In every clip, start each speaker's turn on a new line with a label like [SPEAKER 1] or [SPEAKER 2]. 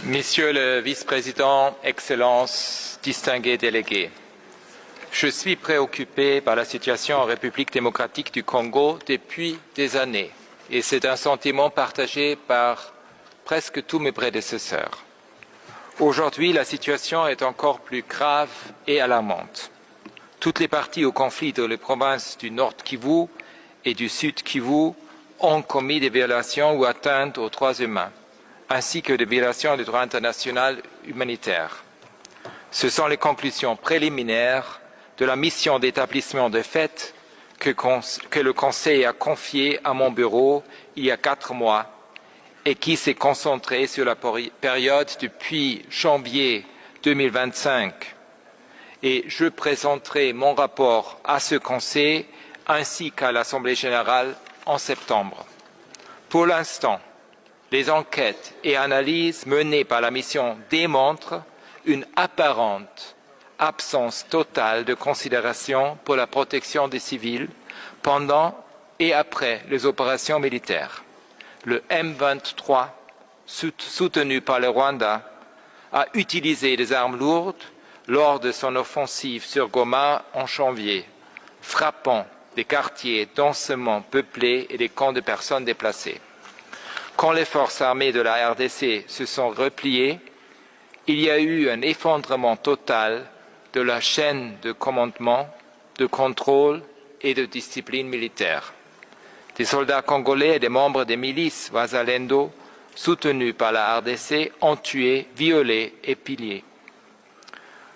[SPEAKER 1] Monsieur le Vice-président, Excellences, distingués délégués, je suis préoccupé par la situation en République démocratique du Congo depuis des années et c'est un sentiment partagé par presque tous mes prédécesseurs. Aujourd'hui, la situation est encore plus grave et alarmante. Toutes les parties au conflit dans les provinces du Nord Kivu et du Sud Kivu ont commis des violations ou atteintes aux droits humains, ainsi que des violations du droit international humanitaire. Ce sont les conclusions préliminaires de la mission d'établissement de fait que le Conseil a confiée à mon bureau il y a 4 mois et qui s'est concentrée sur la période depuis janvier 2025. Et je présenterai mon rapport à ce Conseil ainsi qu'à l'Assemblée générale en septembre. Pour l'instant, les enquêtes et analyses menées par la mission démontrent une apparente absence totale de considération pour la protection des civils pendant et après les opérations militaires. Le M23, soutenu par le Rwanda, a utilisé des armes lourdes lors de son offensive sur Goma en janvier, frappant des quartiers densément peuplés et des camps de personnes déplacées. Quand les forces armées de la RDC se sont repliées, il y a eu un effondrement total de la chaîne de commandement, de contrôle et de discipline militaire. Des soldats congolais et des membres des milices Wazalendo, soutenus par la RDC, ont tué, violé et pillé.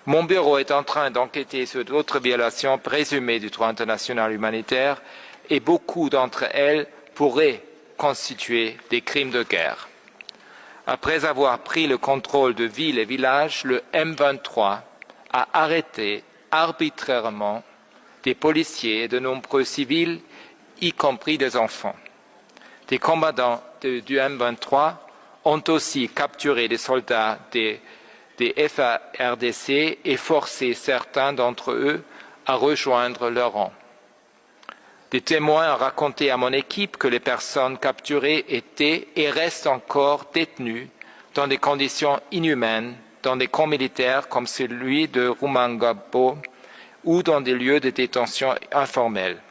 [SPEAKER 1] Mon bureau est en train d'enquêter sur d'autres violations présumées du droit international humanitaire et beaucoup d'entre elles pourraient constituer des crimes de guerre. Après avoir pris le contrôle de villes et villages, le M23 a arrêté arbitrairement des policiers et de nombreux civils, y compris des enfants. Des combattants du M23 ont aussi capturé des soldats des FARDC et forcé certains d'entre eux à rejoindre leur rang. Des témoins ont raconté à mon équipe que les personnes capturées étaient et restent encore détenues dans des conditions inhumaines, dans des camps militaires comme celui de Rumangabo ou dans des lieux de détention informels.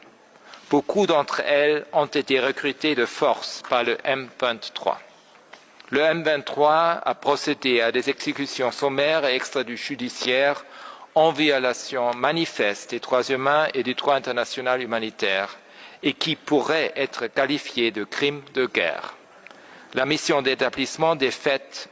[SPEAKER 1] Beaucoup d'entre elles ont été recrutées de force par le M23. Le M23 a procédé à des exécutions sommaires et extrajudiciaires en violation manifeste des droits humains et du droit international humanitaire et qui pourraient être qualifiés de crimes de guerre. La mission d'établissement des faits